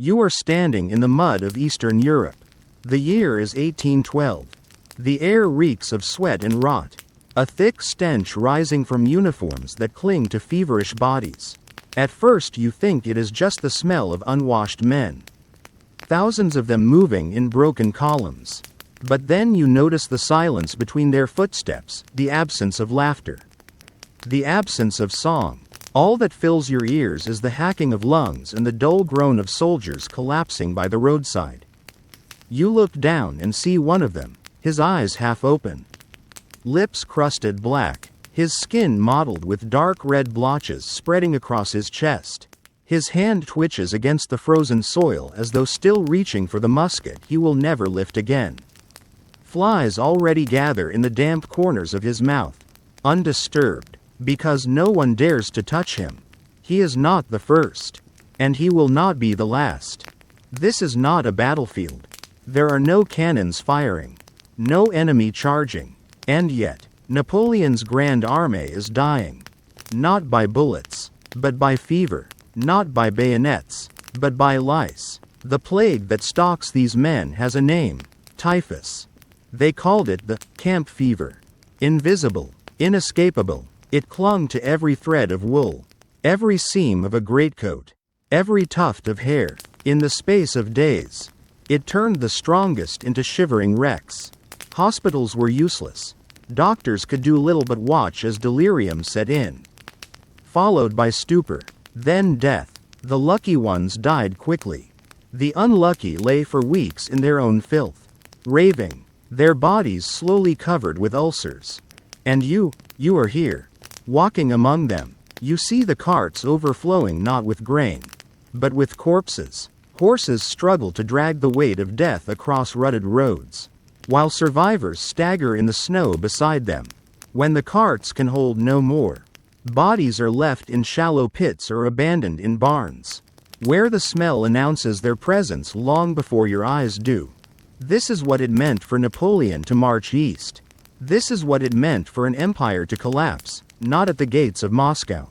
You are standing in the mud of Eastern Europe. The year is 1812. The air reeks of sweat and rot, a thick stench rising from uniforms that cling to feverish bodies. At first you think it is just the smell of unwashed men. Thousands of them moving in broken columns. But then you notice the silence between their footsteps, the absence of laughter, the absence of song. All that fills your ears is the hacking of lungs and the dull groan of soldiers collapsing by the roadside. You look down and see one of them, his eyes half open, lips crusted black, his skin mottled with dark red blotches spreading across his chest. His hand twitches against the frozen soil as though still reaching for the musket he will never lift again. Flies already gather in the damp corners of his mouth, undisturbed, because no one dares to touch him. He is not the first, and he will not be the last. This is not a battlefield. There are no cannons firing, no enemy charging, and yet, Napoleon's Grand Armée is dying. Not by bullets, but by fever, not by bayonets, but by lice. The plague that stalks these men has a name, typhus. They called it the camp fever. Invisible, inescapable, it clung to every thread of wool, every seam of a greatcoat, every tuft of hair. In the space of days, it turned the strongest into shivering wrecks. Hospitals were useless. Doctors could do little but watch as delirium set in, followed by stupor, then death. The lucky ones died quickly. The unlucky lay for weeks in their own filth, raving, their bodies slowly covered with ulcers. And you are here, walking among them. You see the carts overflowing not with grain, but with corpses. Horses struggle to drag the weight of death across rutted roads, while survivors stagger in the snow beside them. When the carts can hold no more, bodies are left in shallow pits or abandoned in barns, where the smell announces their presence long before your eyes do. This is what it meant for Napoleon to march east. This is what it meant for an empire to collapse, not at the gates of Moscow,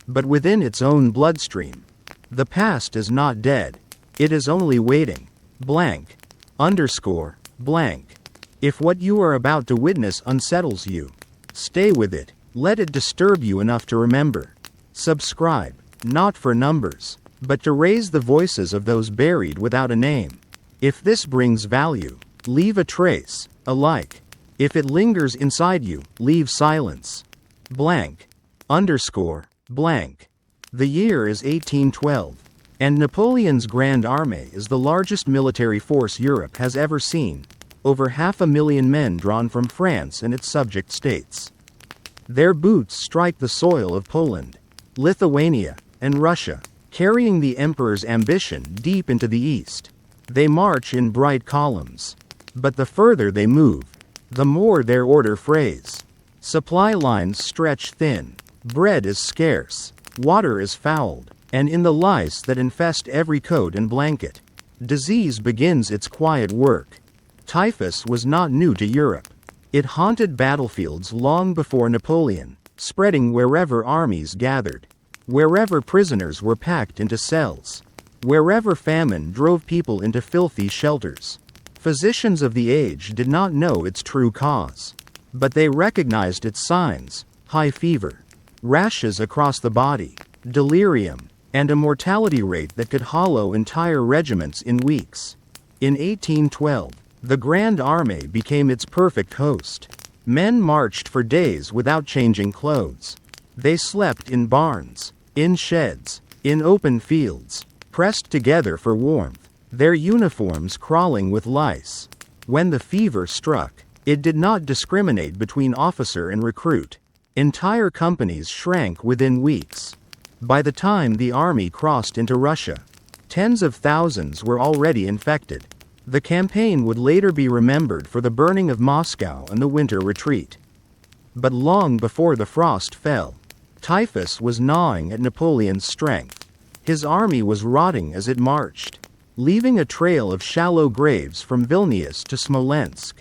but within its own bloodstream. The past is not dead. It is only waiting. Blank. Underscore. Blank. If what you are about to witness unsettles you, stay with it. Let it disturb you enough to remember. Subscribe, not for numbers, but to raise the voices of those buried without a name. If this brings value, leave a trace, a like. If it lingers inside you, leave silence. Blank. Underscore. Blank. The year is 1812, and Napoleon's Grand Armée is the largest military force Europe has ever seen, over 500,000 men drawn from France and its subject states. Their boots strike the soil of Poland, Lithuania, and Russia, carrying the emperor's ambition deep into the east. They march in bright columns, but the further they move, the more their order frays. Supply lines stretch thin, bread is scarce, water is fouled, and in the lice that infest every coat and blanket, disease begins its quiet work. Typhus was not new to Europe. It haunted battlefields long before Napoleon, spreading wherever armies gathered, wherever prisoners were packed into cells, wherever famine drove people into filthy shelters. Physicians of the age did not know its true cause, but they recognized its signs: high fever, rashes across the body, delirium, and a mortality rate that could hollow entire regiments in weeks. In 1812, the Grand Armée became its perfect host. Men marched for days without changing clothes. They slept in barns, in sheds, in open fields, pressed together for warmth, their uniforms crawling with lice. When the fever struck, it did not discriminate between officer and recruit. Entire companies shrank within weeks. By the time the army crossed into Russia, tens of thousands were already infected. The campaign would later be remembered for the burning of Moscow and the winter retreat. But long before the frost fell, typhus was gnawing at Napoleon's strength. His army was rotting as it marched, leaving a trail of shallow graves from Vilnius to Smolensk.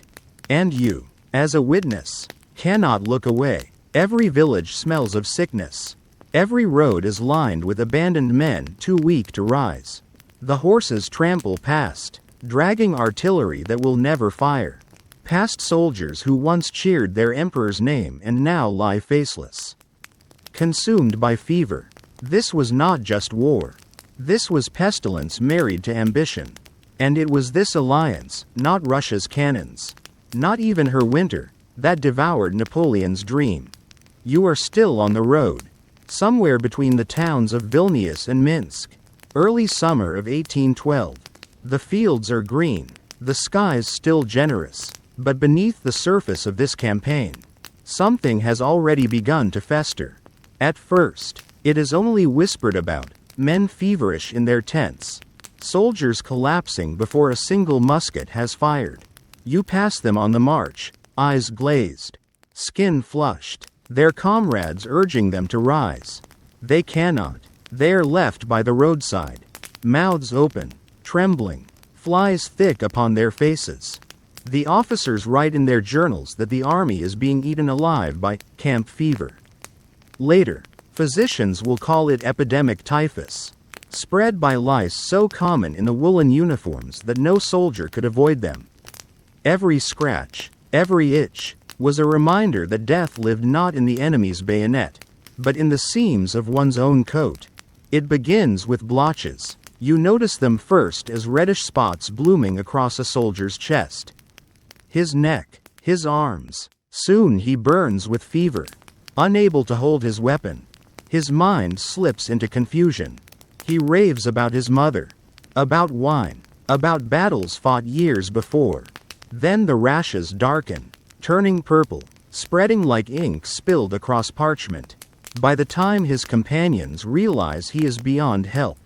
And you, as a witness, cannot look away. Every village smells of sickness. Every road is lined with abandoned men too weak to rise. The horses trample past, dragging artillery that will never fire. Past soldiers who once cheered their emperor's name and now lie faceless. Consumed by fever. This was not just war. This was pestilence married to ambition. And it was this alliance, not Russia's cannons, not even her winter, that devoured Napoleon's dream. You are still on the road, somewhere between the towns of Vilnius and Minsk. Early summer of 1812. The fields are green, the skies still generous, but beneath the surface of this campaign, something has already begun to fester. At first, it is only whispered about, men feverish in their tents, soldiers collapsing before a single musket has fired. You pass them on the march, eyes glazed, skin flushed, their comrades urging them to rise. They cannot. They are left by the roadside, mouths open, trembling, flies thick upon their faces. The officers write in their journals that the army is being eaten alive by camp fever. Later, physicians will call it epidemic typhus, spread by lice so common in the woolen uniforms that no soldier could avoid them. Every scratch, every itch, was a reminder that death lived not in the enemy's bayonet, but in the seams of one's own coat. It begins with blotches. You notice them first as reddish spots blooming across a soldier's chest. His neck, his arms. Soon he burns with fever, unable to hold his weapon. His mind slips into confusion. He raves about his mother, about wine, about battles fought years before. Then the rashes darken, turning purple, spreading like ink spilled across parchment. By the time his companions realize he is beyond help,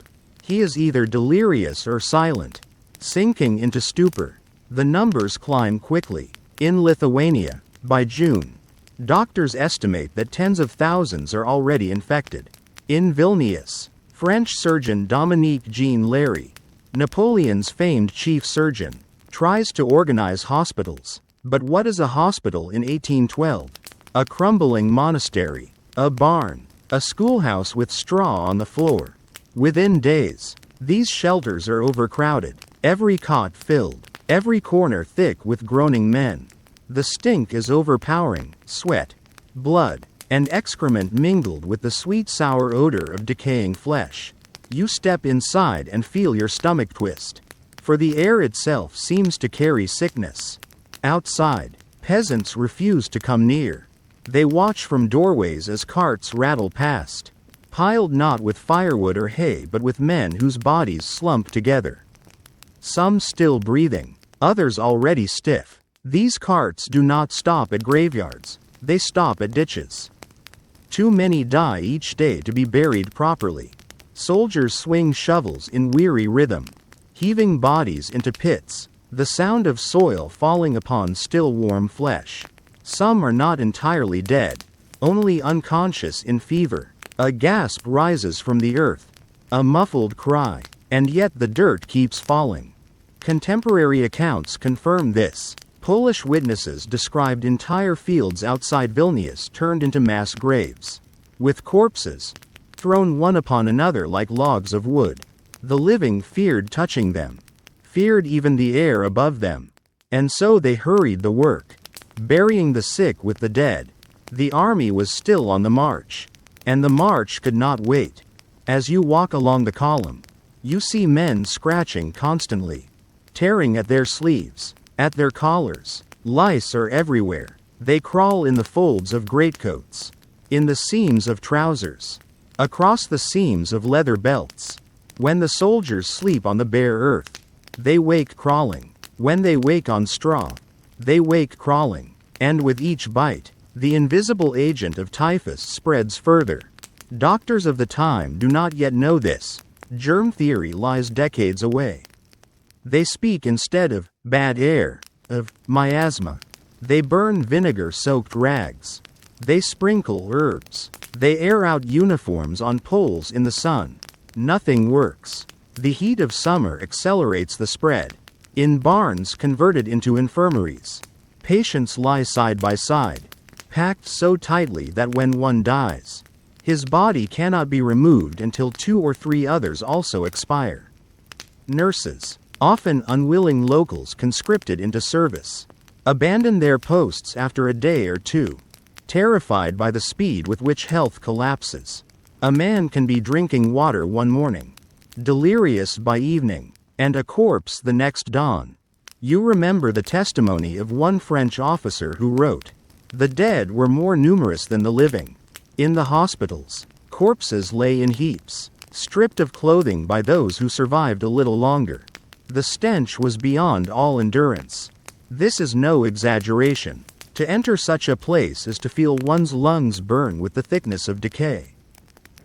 he is either delirious or silent, sinking into stupor. The numbers climb quickly. In Lithuania, by June, doctors estimate that tens of thousands are already infected. In Vilnius, French surgeon Dominique Jean Larry, Napoleon's famed chief surgeon, tries to organize hospitals. But what is a hospital in 1812? A crumbling monastery. A barn, a schoolhouse with straw on the floor. Within days, these shelters are overcrowded, every cot filled, every corner thick with groaning men. The stink is overpowering, sweat, blood, and excrement mingled with the sweet-sour odor of decaying flesh. You step inside and feel your stomach twist, for the air itself seems to carry sickness. Outside, peasants refuse to come near. They watch from doorways as carts rattle past, piled not with firewood or hay but with men whose bodies slump together. Some still breathing, others already stiff. These carts do not stop at graveyards, they stop at ditches. Too many die each day to be buried properly. Soldiers swing shovels in weary rhythm, heaving bodies into pits, the sound of soil falling upon still warm flesh. Some are not entirely dead, only unconscious in fever. A gasp rises from the earth, a muffled cry, and yet the dirt keeps falling. Contemporary accounts confirm this. Polish witnesses described entire fields outside Vilnius turned into mass graves, with corpses thrown one upon another like logs of wood. The living feared touching them, feared even the air above them, and so they hurried the work, burying the sick with the dead. The army was still on the march, and the march could not wait. As you walk along the column, you see men scratching constantly, tearing at their sleeves, at their collars. Lice are everywhere. They crawl in the folds of greatcoats, in the seams of trousers, across the seams of leather belts. When the soldiers sleep on the bare earth, they wake crawling. When they wake on straw, they wake crawling. And with each bite, the invisible agent of typhus spreads further. Doctors of the time do not yet know this. Germ theory lies decades away. They speak instead of bad air, of miasma. They burn vinegar-soaked rags. They sprinkle herbs. They air out uniforms on poles in the sun. Nothing works. The heat of summer accelerates the spread. In barns converted into infirmaries, patients lie side by side, packed so tightly that when one dies, his body cannot be removed until 2 or 3 others also expire. Nurses, often unwilling locals conscripted into service, abandon their posts after a day or two, terrified by the speed with which health collapses. A man can be drinking water one morning, delirious by evening, and a corpse the next dawn. You remember the testimony of one French officer who wrote, "The dead were more numerous than the living. In the hospitals, corpses lay in heaps, stripped of clothing by those who survived a little longer. The stench was beyond all endurance." This is no exaggeration. To enter such a place is to feel one's lungs burn with the thickness of decay.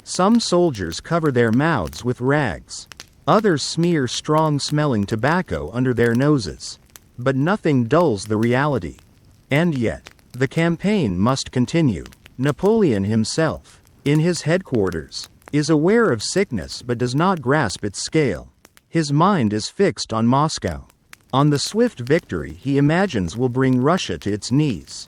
Some soldiers cover their mouths with rags. Others smear strong-smelling tobacco under their noses. But nothing dulls the reality. And yet, the campaign must continue. Napoleon himself, in his headquarters, is aware of sickness but does not grasp its scale. His mind is fixed on Moscow, on the swift victory he imagines will bring Russia to its knees.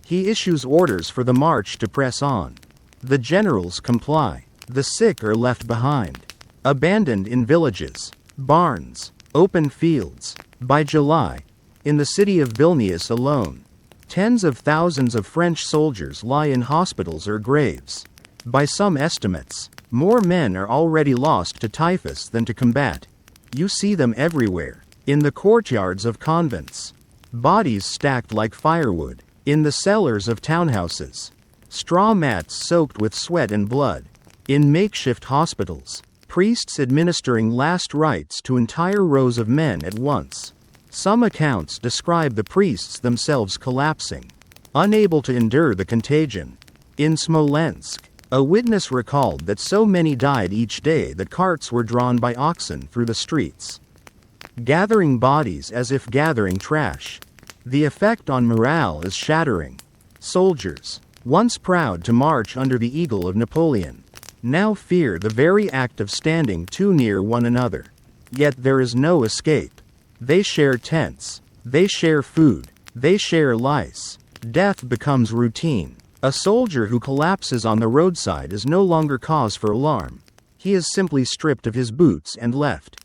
He issues orders for the march to press on. The generals comply. The sick are left behind, abandoned in villages, barns, open fields. By July, in the city of Vilnius alone, tens of thousands of French soldiers lie in hospitals or graves. By some estimates, more men are already lost to typhus than to combat. You see them everywhere, in the courtyards of convents, bodies stacked like firewood, in the cellars of townhouses, straw mats soaked with sweat and blood, in makeshift hospitals, priests administering last rites to entire rows of men at once. Some accounts describe the priests themselves collapsing, unable to endure the contagion. In Smolensk, a witness recalled that so many died each day that carts were drawn by oxen through the streets, gathering bodies as if gathering trash. The effect on morale is shattering. Soldiers, once proud to march under the eagle of Napoleon, now fear the very act of standing too near one another. Yet there is no escape. They share tents, they share food, they share lice. Death becomes routine. A soldier who collapses on the roadside is no longer cause for alarm. He is simply stripped of his boots and left.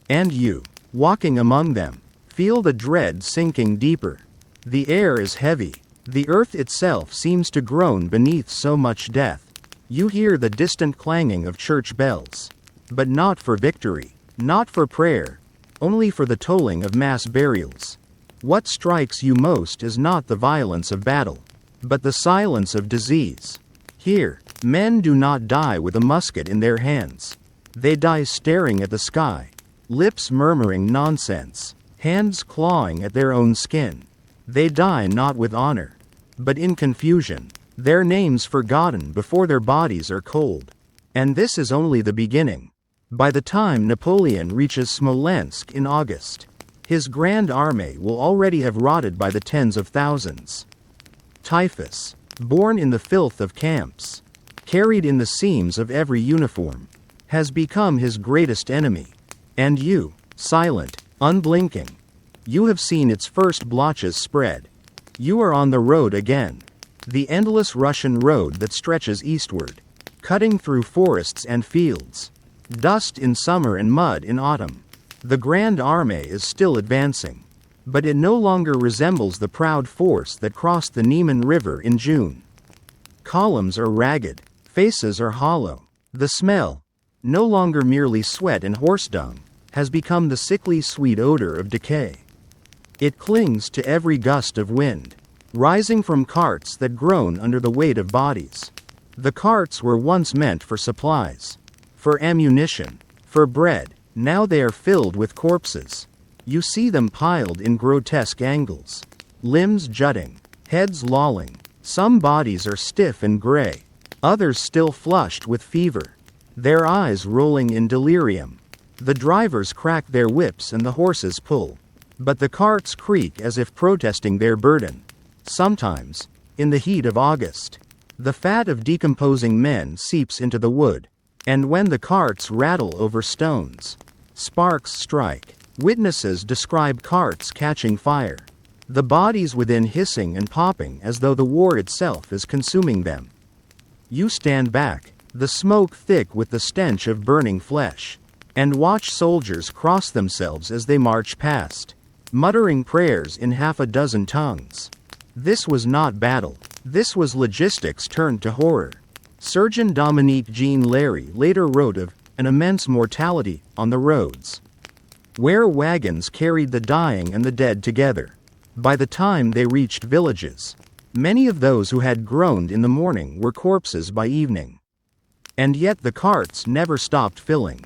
And you, walking among them, feel the dread sinking deeper. The air is heavy. The earth itself seems to groan beneath so much death. You hear the distant clanging of church bells. But not for victory, not for prayer, only for the tolling of mass burials. What strikes you most is not the violence of battle, but the silence of disease. Here, men do not die with a musket in their hands. They die staring at the sky, lips murmuring nonsense, hands clawing at their own skin. They die not with honor, but in confusion, their names forgotten before their bodies are cold. And this is only the beginning. By the time Napoleon reaches Smolensk in August, his grand army will already have rotted by the tens of thousands. Typhus, born in the filth of camps, carried in the seams of every uniform, has become his greatest enemy. And you, silent, unblinking, you have seen its first blotches spread. You are on the road again. The endless Russian road that stretches eastward, cutting through forests and fields, dust in summer and mud in autumn. The Grand Armée is still advancing, but it no longer resembles the proud force that crossed the Niemen River in June. Columns are ragged, faces are hollow. The smell, no longer merely sweat and horse dung, has become the sickly sweet odor of decay. It clings to every gust of wind, rising from carts that groan under the weight of bodies. The carts were once meant for supplies, for ammunition, for bread. Now they are filled with corpses. You see them piled in grotesque angles, limbs jutting, heads lolling. Some bodies are stiff and gray, others still flushed with fever, their eyes rolling in delirium. The drivers crack their whips and the horses pull, but the carts creak as if protesting their burden. Sometimes, in the heat of August, the fat of decomposing men seeps into the wood, and when the carts rattle over stones, sparks strike. Witnesses describe carts catching fire, the bodies within hissing and popping as though the war itself is consuming them. You stand back, the smoke thick with the stench of burning flesh. and watch soldiers cross themselves as they march past, muttering prayers in half a dozen tongues. This was not battle. This was logistics turned to horror. Surgeon Dominique Jean Larry later wrote of an immense mortality on the roads, where wagons carried the dying and the dead together. By the time they reached villages, many of those who had groaned in the morning were corpses by evening. And yet the carts never stopped filling.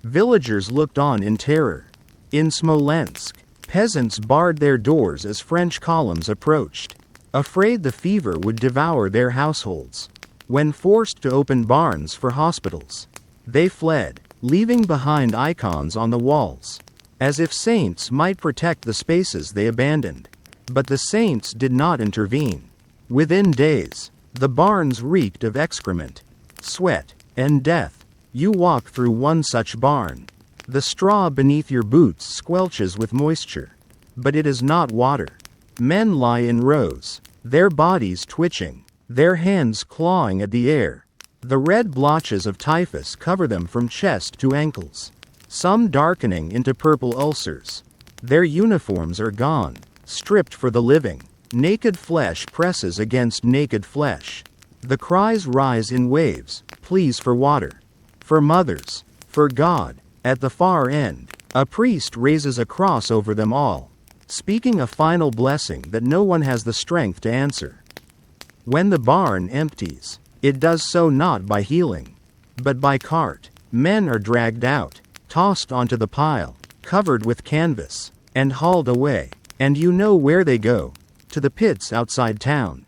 Villagers looked on in terror. In Smolensk, peasants barred their doors as French columns approached, afraid the fever would devour their households. When forced to open barns for hospitals, they fled, leaving behind icons on the walls, as if saints might protect the spaces they abandoned. But the saints did not intervene. Within days, the barns reeked of excrement, sweat, and death. You walk through one such barn. The straw beneath your boots squelches with moisture, but it is not water. Men lie in rows, their bodies twitching, their hands clawing at the air. The red blotches of typhus cover them from chest to ankles, some darkening into purple ulcers. Their uniforms are gone, stripped for the living. Naked flesh presses against naked flesh. The cries rise in waves, pleas for water, for mothers, for God. At the far end, a priest raises a cross over them all, speaking a final blessing that no one has the strength to answer. When the barn empties, it does so not by healing, but by cart. Men are dragged out, tossed onto the pile, covered with canvas, and hauled away. And you know where they go. To the pits outside town,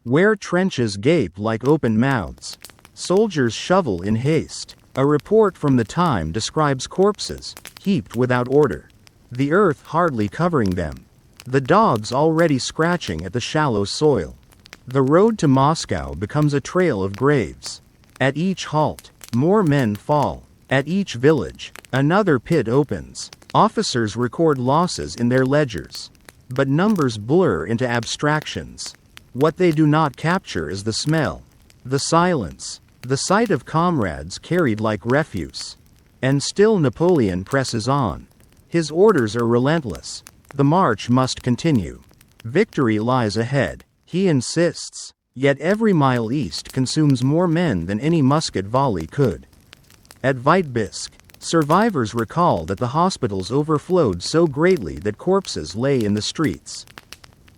where trenches gape like open mouths. Soldiers shovel in haste. A report from the time describes corpses, heaped without order, the earth hardly covering them, the dogs already scratching at the shallow soil. The road to Moscow becomes a trail of graves. At each halt, more men fall. At each village, another pit opens. Officers record losses in their ledgers, but numbers blur into abstractions. What they do not capture is the smell, the silence, the sight of comrades carried like refuse. And still Napoleon presses on. His orders are relentless. The march must continue. Victory lies ahead, he insists. Yet every mile east consumes more men than any musket volley could. At Vitebsk, survivors recall that the hospitals overflowed so greatly that corpses lay in the streets,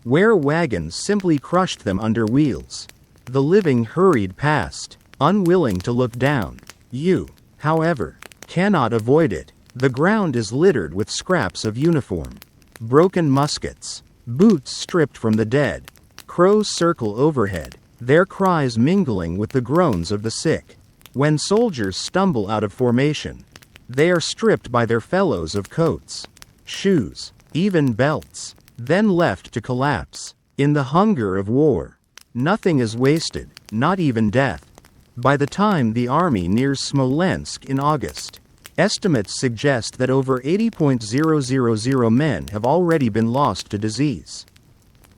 where wagons simply crushed them under wheels. The living hurried past, unwilling to look down. You, however, cannot avoid it. The ground is littered with scraps of uniform, broken muskets, boots stripped from the dead. Crows circle overhead, their cries mingling with the groans of the sick. When soldiers stumble out of formation, they are stripped by their fellows of coats, shoes, even belts, then left to collapse. In the hunger of war, nothing is wasted, not even death. By the time the army nears Smolensk in August, estimates suggest that over 80,000 men have already been lost to disease,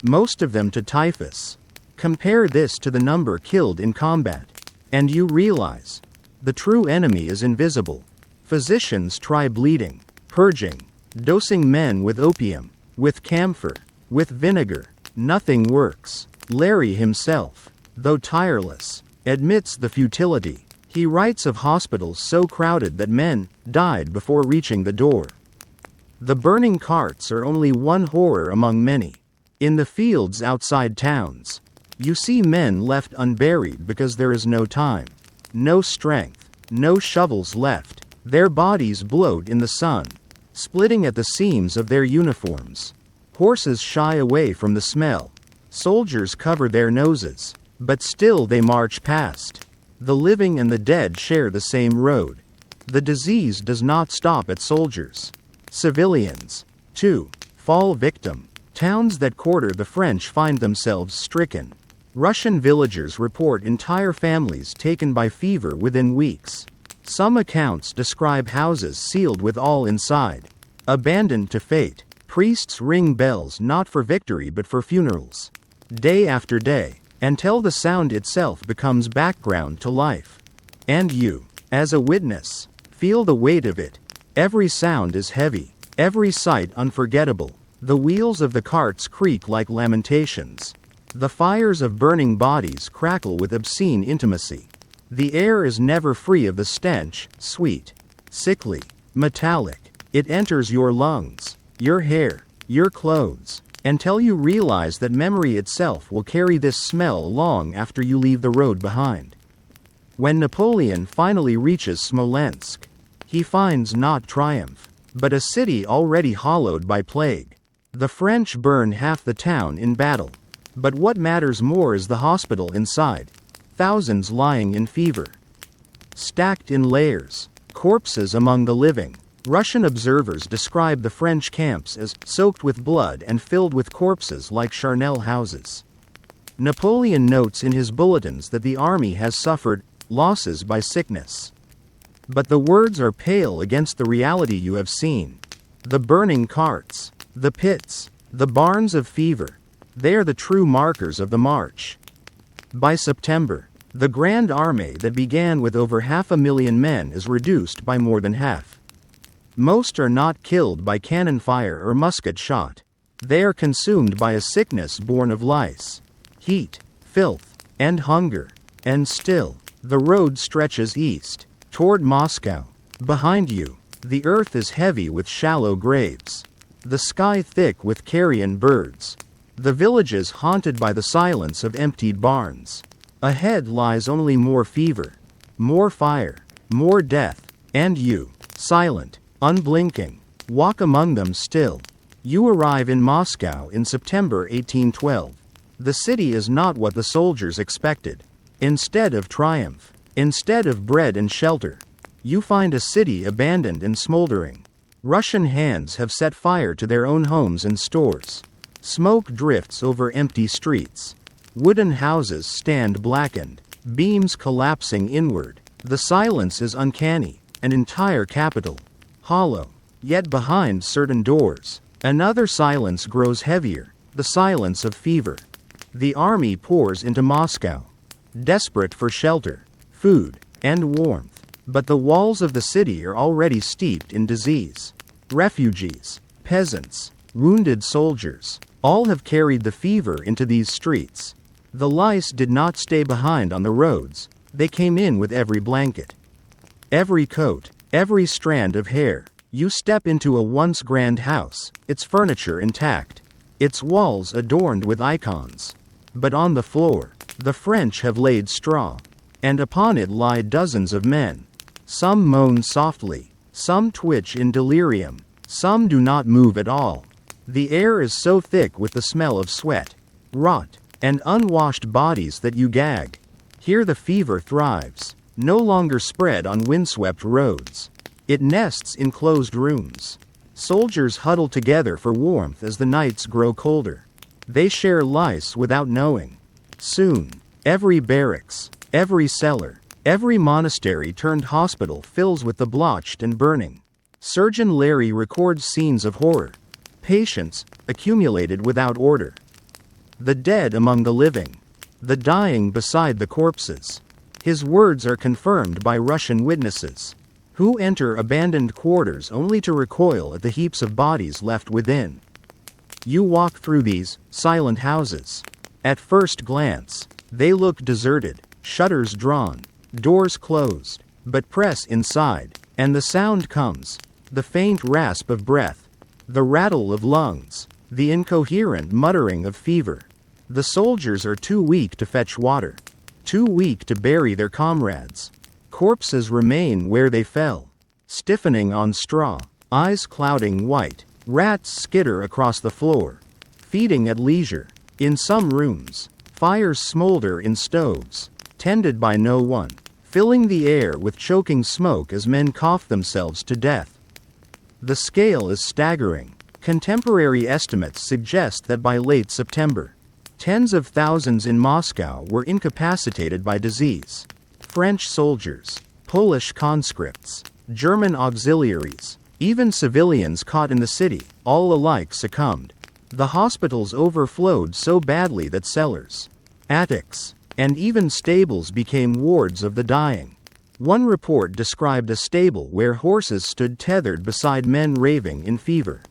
most of them to typhus. Compare this to the number killed in combat, and you realize the true enemy is invisible. Physicians try bleeding, purging, dosing men with opium, with camphor, with vinegar. Nothing works. Larry himself, though tireless, admits the futility. He writes of hospitals so crowded that men died before reaching the door. The burning carts are only one horror among many. In the fields outside towns, you see men left unburied because there is no time, no strength, no shovels left. Their bodies bloat in the sun, splitting at the seams of their uniforms. Horses shy away from the smell. Soldiers cover their noses, but still they march past. The living and the dead share the same road. The disease does not stop at soldiers. Civilians, too, fall victim. Towns that quarter the French find themselves stricken. Russian villagers report entire families taken by fever within weeks. Some accounts describe houses sealed with all inside, abandoned to fate. Priests ring bells not for victory but for funerals, day after day, until the sound itself becomes background to life. And you, as a witness, feel Feel the weight of it. Every sound is heavy, every sight unforgettable. The wheels of the carts creak like lamentations. The fires of burning bodies crackle with obscene intimacy. The air is never free of the stench, sweet, sickly, metallic. It enters your lungs, your hair, your clothes, until you realize that memory itself will carry this smell long after you leave the road behind. When Napoleon finally reaches Smolensk, he finds not triumph, but a city already hollowed by plague. The French burn half the town in battle. But what matters more is the hospital inside. Thousands lying in fever. Stacked in layers. Corpses among the living. Russian observers describe the French camps as soaked with blood and filled with corpses like charnel houses. Napoleon notes in his bulletins that the army has suffered losses by sickness. But the words are pale against the reality you have seen. The burning carts, the pits, the barns of fever. They are the true markers of the march. By September, the Grand Armée that began with over 500,000 men is reduced by more than half. Most are not killed by cannon fire or musket shot. They are consumed by a sickness born of lice, heat, filth, and hunger. And still, the road stretches east, toward Moscow. Behind you, the earth is heavy with shallow graves. The sky thick with carrion birds. The villages haunted by the silence of emptied barns. Ahead lies only more fever, more fire, more death, and you, silent, unblinking, walk among them still. You arrive in Moscow in September 1812. The city is not what the soldiers expected. Instead of triumph, instead of bread and shelter, you find a city abandoned and smoldering. Russian hands have set fire to their own homes and stores. Smoke drifts over empty streets. Wooden houses stand blackened, beams collapsing inward. The silence is uncanny, an entire capital, hollow, yet behind certain doors. Another silence grows heavier, the silence of fever. The army pours into Moscow, desperate for shelter, food, and warmth. But the walls of the city are already steeped in disease. Refugees, peasants, wounded soldiers, all have carried the fever into these streets. The lice did not stay behind on the roads, they came in with every blanket. Every coat, every strand of hair. You step into a once grand house, its furniture intact, its walls adorned with icons. But on the floor, the French have laid straw, and upon it lie dozens of men. Some moan softly, some twitch in delirium, some do not move at all. The air is so thick with the smell of sweat, rot, and unwashed bodies that you gag. Here the fever thrives, no longer spread on windswept roads. It nests in closed rooms. Soldiers huddle together for warmth as the nights grow colder. They share lice without knowing. Soon, every barracks, every cellar, every monastery turned hospital fills with the blotched and burning. Surgeon Larry records scenes of horror. Patients, accumulated without order. The dead among the living. The dying beside the corpses. His words are confirmed by Russian witnesses, who enter abandoned quarters only to recoil at the heaps of bodies left within. You walk through these silent houses. At first glance, they look deserted, shutters drawn, doors closed. But press inside, and the sound comes, the faint rasp of breath, the rattle of lungs, the incoherent muttering of fever. The soldiers are too weak to fetch water, too weak to bury their comrades. Corpses remain where they fell, stiffening on straw, eyes clouding white. Rats skitter across the floor, feeding at leisure. In some rooms, fires smolder in stoves, tended by no one, filling the air with choking smoke as men cough themselves to death. The scale is staggering. Contemporary estimates suggest that by late September, tens of thousands in Moscow were incapacitated by disease. French soldiers, Polish conscripts, German auxiliaries, even civilians caught in the city, all alike succumbed. The hospitals overflowed so badly that cellars, attics, and even stables became wards of the dying. One report described a stable where horses stood tethered beside men raving in fever.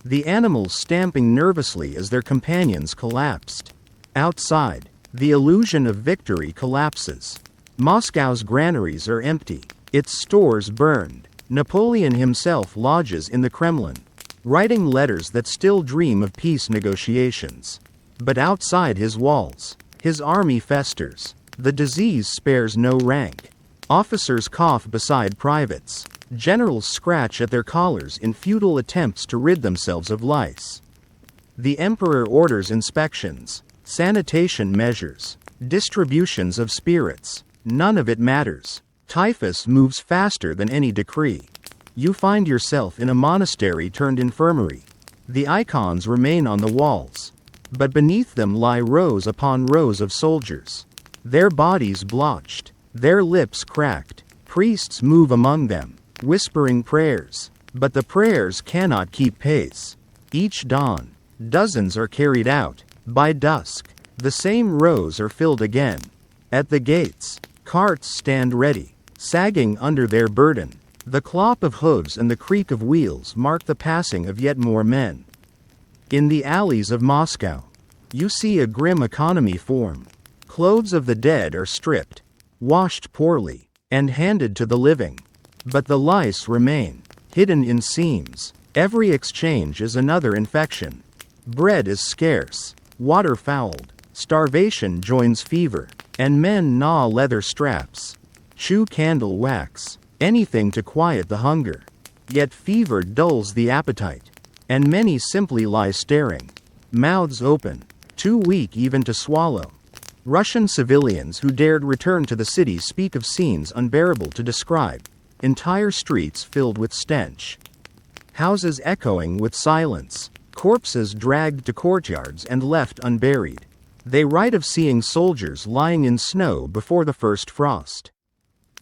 The animals stamping nervously as their companions collapsed. Outside, the illusion of victory collapses. Moscow's granaries are empty, its stores burned. Napoleon himself lodges in the Kremlin, writing letters that still dream of peace negotiations. But outside his walls, his army festers. The disease spares no rank. Officers cough beside privates. Generals scratch at their collars in futile attempts to rid themselves of lice. The emperor orders inspections, sanitation measures, distributions of spirits. None of it matters. Typhus moves faster than any decree. You find yourself in a monastery turned infirmary. The icons remain on the walls, but beneath them lie rows upon rows of soldiers. Their bodies blotched, their lips cracked. Priests move among them, whispering prayers, but the prayers cannot keep pace. Each dawn, dozens are carried out. By dusk, the same rows are filled again. At the gates, carts stand ready, sagging under their burden. The clop of hooves and the creak of wheels mark the passing of yet more men. In the alleys of Moscow, you see a grim economy form. Clothes of the dead are stripped, washed poorly, and handed to the living. But the lice remain, hidden in seams. Every exchange is another infection. Bread is scarce, water fouled, starvation joins fever, and men gnaw leather straps, chew candle wax, anything to quiet the hunger. Yet fever dulls the appetite, and many simply lie staring, mouths open, too weak even to swallow. Russian civilians who dared return to the city speak of scenes unbearable to describe, entire streets filled with stench, houses echoing with silence, corpses dragged to courtyards and left unburied. They write of seeing soldiers lying in snow before the first frost,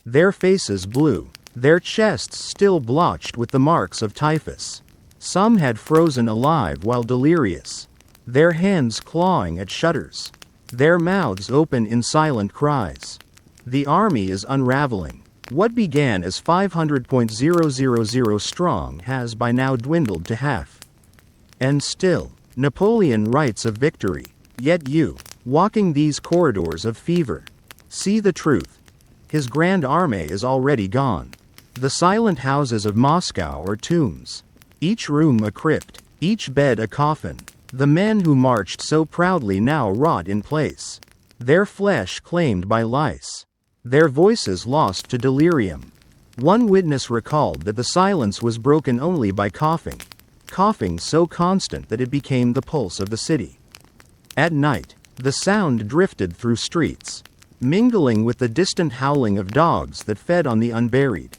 their faces blue, their chests still blotched with the marks of typhus. Some had frozen alive while delirious, their hands clawing at shutters, their mouths open in silent cries. The army is unraveling. What began as 500,000 strong has by now dwindled to half. And still, Napoleon writes of victory. Yet you, walking these corridors of fever, see the truth. His grand armée is already gone. The silent houses of Moscow are tombs. Each room a crypt, each bed a coffin. The men who marched so proudly now rot in place, their flesh claimed by lice, their voices lost to delirium. One witness recalled that the silence was broken only by coughing, coughing so constant that it became the pulse of the city. At night, the sound drifted through streets, mingling with the distant howling of dogs that fed on the unburied.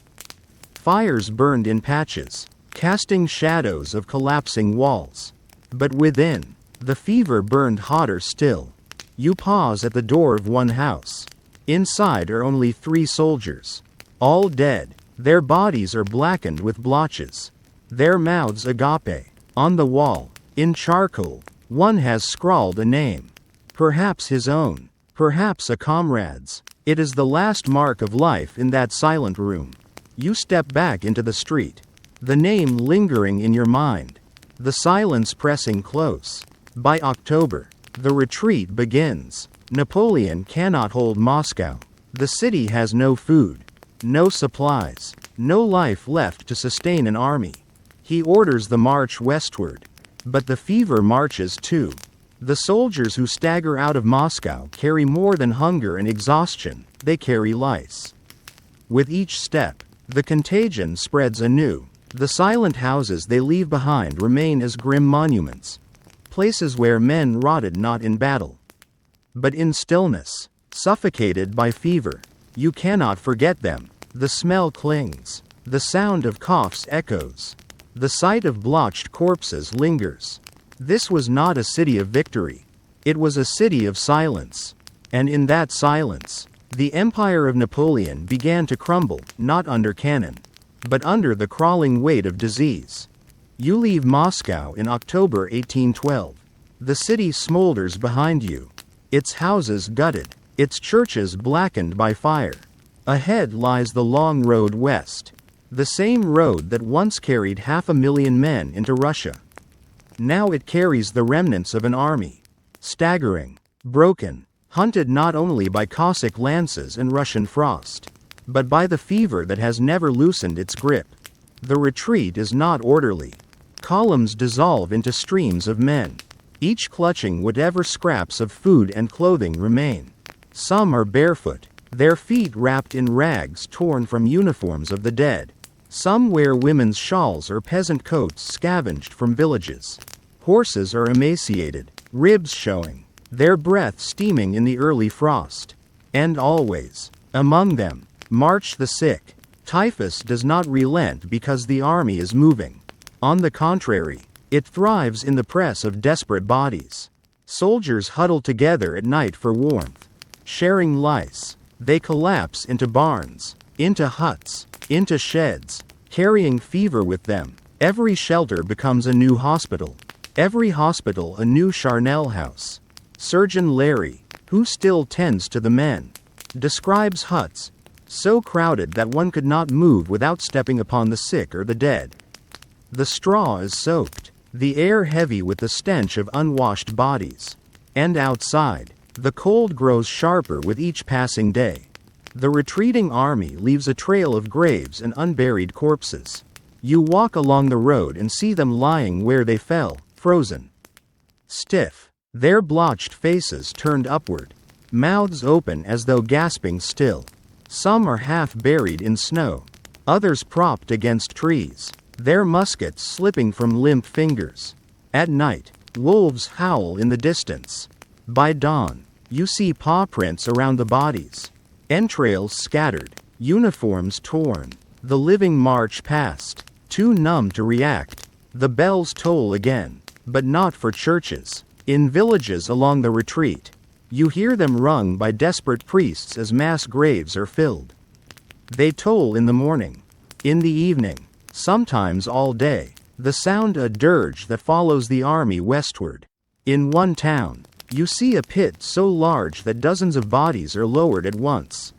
Fires burned in patches, casting shadows of collapsing walls. But within, the fever burned hotter still. You pause at the door of one house. Inside are only 3 soldiers, all dead. Their bodies are blackened with blotches, their mouths agape. On the wall, in charcoal, one has scrawled a name. Perhaps his own, perhaps a comrade's. It is the last mark of life in that silent room. You step back into the street, the name lingering in your mind, the silence pressing close. By October, the retreat begins. Napoleon cannot hold Moscow. The city has no food, no supplies, no life left to sustain an army. He orders the march westward. But the fever marches too. The soldiers who stagger out of Moscow carry more than hunger and exhaustion, they carry lice. With each step, the contagion spreads anew. The silent houses they leave behind remain as grim monuments, places where men rotted not in battle, but in stillness, suffocated by fever. You cannot forget them. The smell clings, the sound of coughs echoes, the sight of blotched corpses lingers. This was not a city of victory. It was a city of silence. And in that silence, the empire of Napoleon began to crumble, not under cannon, but under the crawling weight of disease. You leave Moscow in October 1812. The city smolders behind you, its houses gutted, its churches blackened by fire. Ahead lies the long road west. The same road that once carried 500,000 men into Russia. Now it carries the remnants of an army. Staggering, broken, hunted not only by Cossack lances and Russian frost, but by the fever that has never loosened its grip. The retreat is not orderly. Columns dissolve into streams of men, each clutching whatever scraps of food and clothing remain. Some are barefoot, their feet wrapped in rags torn from uniforms of the dead. Some wear women's shawls or peasant coats scavenged from villages. Horses are emaciated, ribs showing, their breath steaming in the early frost. And always, among them, march the sick. Typhus does not relent because the army is moving. On the contrary, it thrives in the press of desperate bodies. Soldiers huddle together at night for warmth, sharing lice. They collapse into barns, into huts, into sheds, carrying fever with them. Every shelter becomes a new hospital. Every hospital a new charnel house. Surgeon Larry, who still tends to the men, describes huts so crowded that one could not move without stepping upon the sick or the dead. The straw is soaked, the air heavy with the stench of unwashed bodies. And outside, the cold grows sharper with each passing day. The retreating army leaves a trail of graves and unburied corpses. You walk along the road and see them lying where they fell, frozen, stiff, their blotched faces turned upward, mouths open as though gasping still. Some are half buried in snow, others propped against trees, their muskets slipping from limp fingers. At night, wolves howl in the distance. By dawn, you see paw prints around the bodies, entrails scattered, uniforms torn. The living march past, too numb to react. The bells toll again, but not for churches. In villages along the retreat, you hear them rung by desperate priests as mass graves are filled. They toll in the morning, in the evening, sometimes all day. The sound a dirge that follows the army westward. In one town, you see a pit so large that dozens of bodies are lowered at once.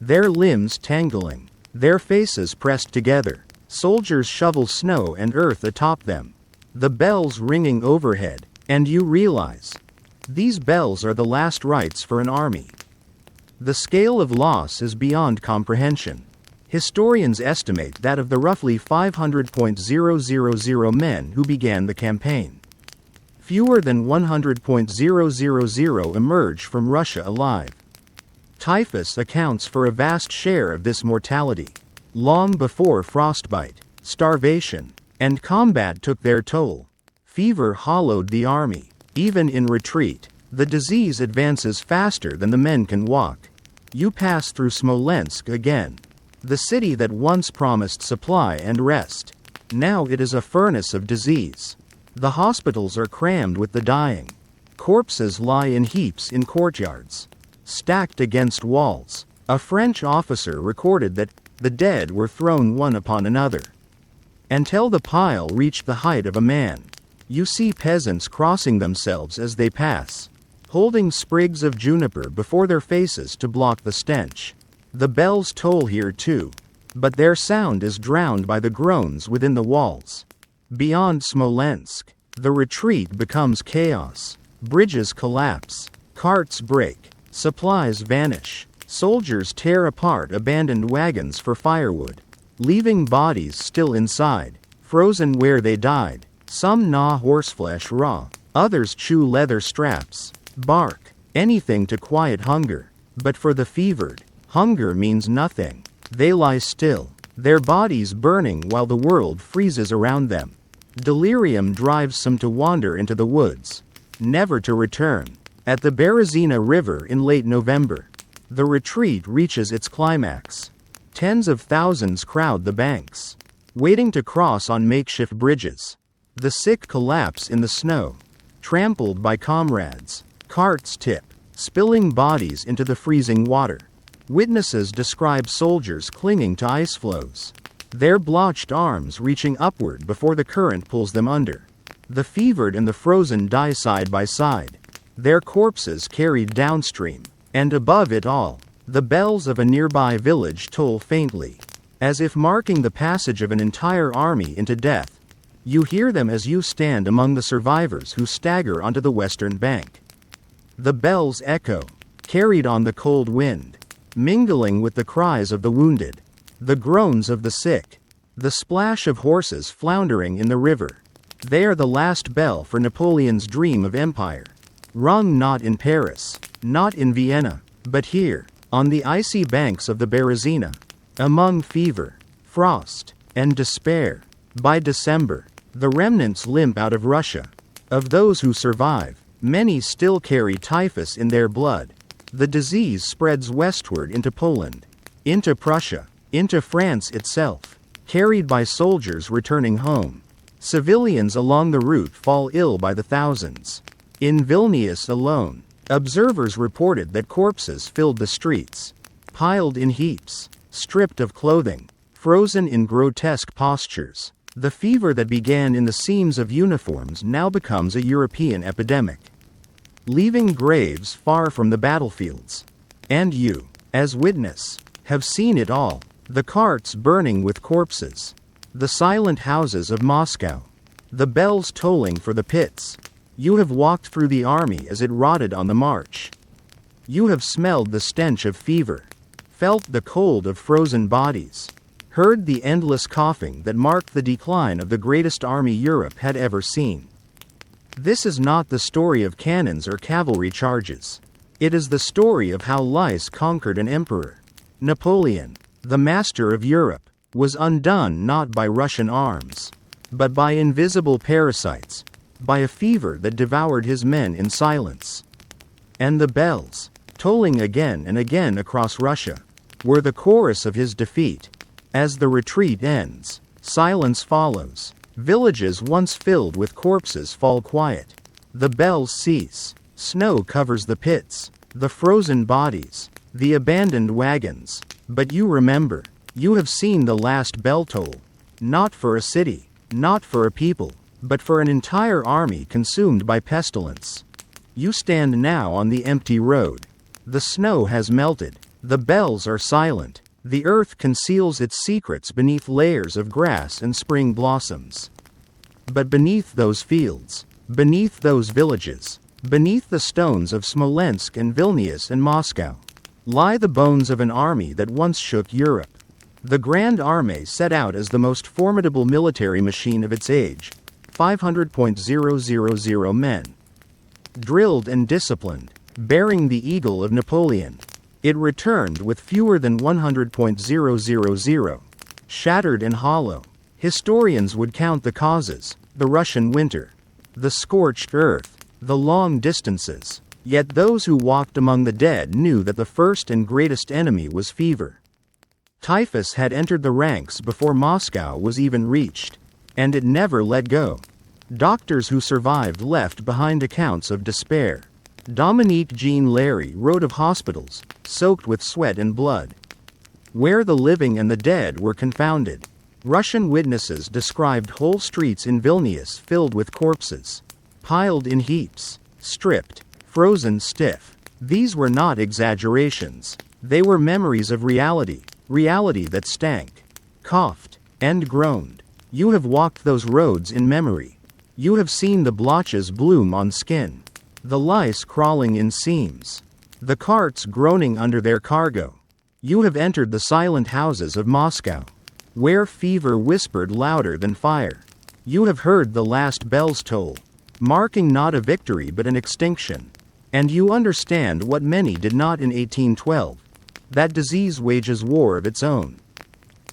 Their limbs tangling, their faces pressed together. Soldiers shovel snow and earth atop them. The bells ringing overhead, and you realize, these bells are the last rites for an army. The scale of loss is beyond comprehension. Historians estimate that of the roughly 500,000 men who began the campaign, fewer than 100,000 emerge from Russia alive. Typhus accounts for a vast share of this mortality. Long before frostbite, starvation, and combat took their toll, fever hollowed the army. Even in retreat, the disease advances faster than the men can walk. You pass through Smolensk again, the city that once promised supply and rest. Now it is a furnace of disease. The hospitals are crammed with the dying. Corpses lie in heaps in courtyards, stacked against walls. A French officer recorded that the dead were thrown one upon another, until the pile reached the height of a man. You see peasants crossing themselves as they pass, holding sprigs of juniper before their faces to block the stench. The bells toll here too, but their sound is drowned by the groans within the walls. Beyond Smolensk, the retreat becomes chaos. Bridges collapse, carts break, supplies vanish. Soldiers tear apart abandoned wagons for firewood, leaving bodies still inside, frozen where they died. Some gnaw horseflesh raw, others chew leather straps, bark, anything to quiet hunger. But for the fevered, hunger means nothing. They lie still, their bodies burning while the world freezes around them. Delirium drives some to wander into the woods, never to return. At the Berezina River in late November, the retreat reaches its climax. Tens of thousands crowd the banks, waiting to cross on makeshift bridges. The sick collapse in the snow, trampled by comrades. Carts tip, spilling bodies into the freezing water. Witnesses describe soldiers clinging to ice floes, their blotched arms reaching upward before the current pulls them under. The fevered and the frozen die side by side, their corpses carried downstream. And above it all, The bells of a nearby village toll faintly, as if marking the passage of an entire army into death. You hear them as you stand among the survivors who stagger onto the western bank. The bells echo, carried on the cold wind, mingling with the cries of the wounded, the groans of the sick, the splash of horses floundering in the river. They are the last bell for Napoleon's dream of empire, rung not in Paris, not in Vienna, but here, on the icy banks of the Berezina, among fever, frost, and despair. By December, the remnants limp out of Russia. Of those who survive, many still carry typhus in their blood. The disease spreads westward into Poland, into Prussia, into France itself, carried by soldiers returning home. Civilians along the route fall ill by the thousands. In Vilnius alone, observers reported that corpses filled the streets, piled in heaps, stripped of clothing, frozen in grotesque postures. The fever that began in the seams of uniforms now becomes a European epidemic, leaving graves far from the battlefields. And you, as witness, have seen it all. The carts burning with corpses, the silent houses of Moscow, the bells tolling for the pits. You have walked through the army as it rotted on the march. You have smelled the stench of fever, felt the cold of frozen bodies, heard the endless coughing that marked the decline of the greatest army Europe had ever seen. This is not the story of cannons or cavalry charges. It is the story of how lice conquered an emperor. Napoleon, the master of Europe, was undone not by Russian arms, but by invisible parasites, by a fever that devoured his men in silence. And the bells, tolling again and again across Russia, were the chorus of his defeat. As the retreat ends, silence follows. Villages once filled with corpses fall quiet. The bells cease. Snow covers the pits, the frozen bodies, the abandoned wagons. But you remember, you have seen the last bell toll. Not for a city, not for a people, but for an entire army consumed by pestilence. You stand now on the empty road. The snow has melted. The bells are silent. The earth conceals its secrets beneath layers of grass and spring blossoms. But beneath those fields, beneath those villages, beneath the stones of Smolensk and Vilnius and Moscow, lie the bones of an army that once shook Europe. The Grand Armée set out as the most formidable military machine of its age, 500,000 men. Drilled and disciplined, bearing the eagle of Napoleon, it returned with fewer than 100,000, shattered and hollow. Historians would count the causes: the Russian winter, the scorched earth, the long distances. Yet those who walked among the dead knew that the first and greatest enemy was fever. Typhus had entered the ranks before Moscow was even reached, and it never let go. Doctors who survived left behind accounts of despair. Dominique Jean Larry wrote of hospitals, soaked with sweat and blood, where the living and the dead were confounded. Russian witnesses described whole streets in Vilnius filled with corpses, piled in heaps, stripped, frozen stiff. These were not exaggerations. They were memories of reality, reality that stank, coughed, and groaned. You have walked those roads in memory. You have seen the blotches bloom on skin, the lice crawling in seams, the carts groaning under their cargo. You have entered the silent houses of Moscow, where fever whispered louder than fire. You have heard the last bells toll, marking not a victory but an extinction. And you understand what many did not in 1812, that disease wages war of its own.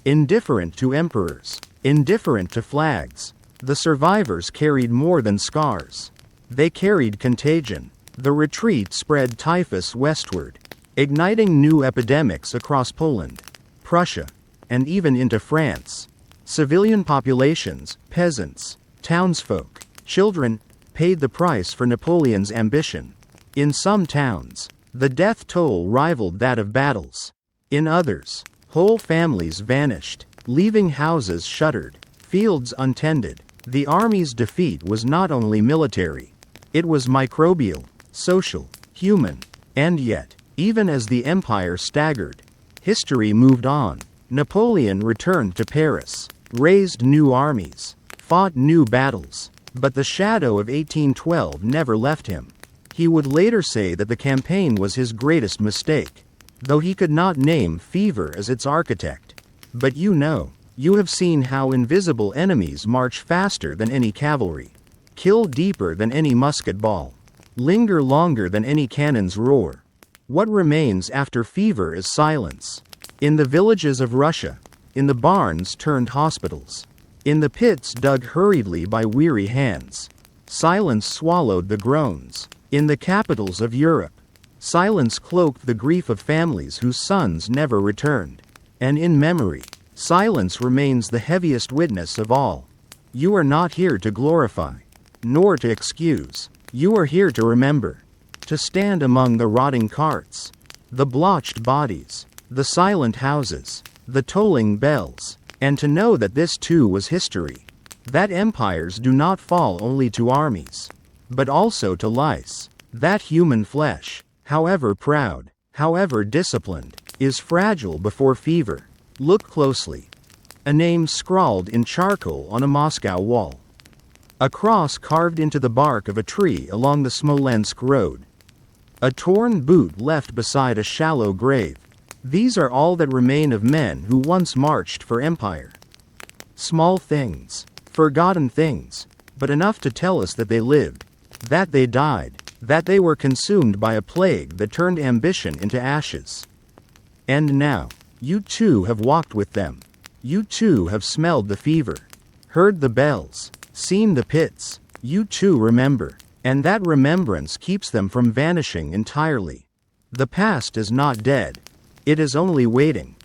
Indifferent to emperors, indifferent to flags, the survivors carried more than scars. They carried contagion. The retreat spread typhus westward, igniting new epidemics across Poland, Prussia, and even into France. Civilian populations, peasants, townsfolk, children, paid the price for Napoleon's ambition. In some towns, the death toll rivaled that of battles. In others, whole families vanished, leaving houses shuttered, fields untended. The army's defeat was not only military, it was microbial, social, human, and yet, Even as the empire staggered, history moved on. Napoleon returned to Paris, raised new armies, fought new battles, but the shadow of 1812 never left him. He would later say that the campaign was his greatest mistake, though he could not name fever as its architect. But you have seen how invisible enemies march faster than any cavalry, kill deeper than any musket ball, linger longer than any cannon's roar. What remains after fever is silence. In the villages of Russia, in the barns turned hospitals, in the pits dug hurriedly by weary hands, silence swallowed the groans. In the capitals of Europe, silence cloaked the grief of families whose sons never returned. And in memory, silence remains the heaviest witness of all. You are not here to glorify, nor to excuse. You are here to remember, to stand among the rotting carts, the blotched bodies, the silent houses, the tolling bells, and to know that this too was history, that empires do not fall only to armies, but also to lice, that human flesh, however proud, however disciplined, is fragile before fever. Look closely. A name scrawled in charcoal on a Moscow wall. A cross carved into the bark of a tree along the Smolensk road. A torn boot left beside a shallow grave. These are all that remain of men who once marched for empire. Small things, forgotten things, but enough to tell us that they lived, that they died, that they were consumed by a plague that turned ambition into ashes. And now, you too have walked with them. You too have smelled the fever, heard the bells, seen the pits. You too remember, and that remembrance keeps them from vanishing entirely. The past is not dead. It is only waiting.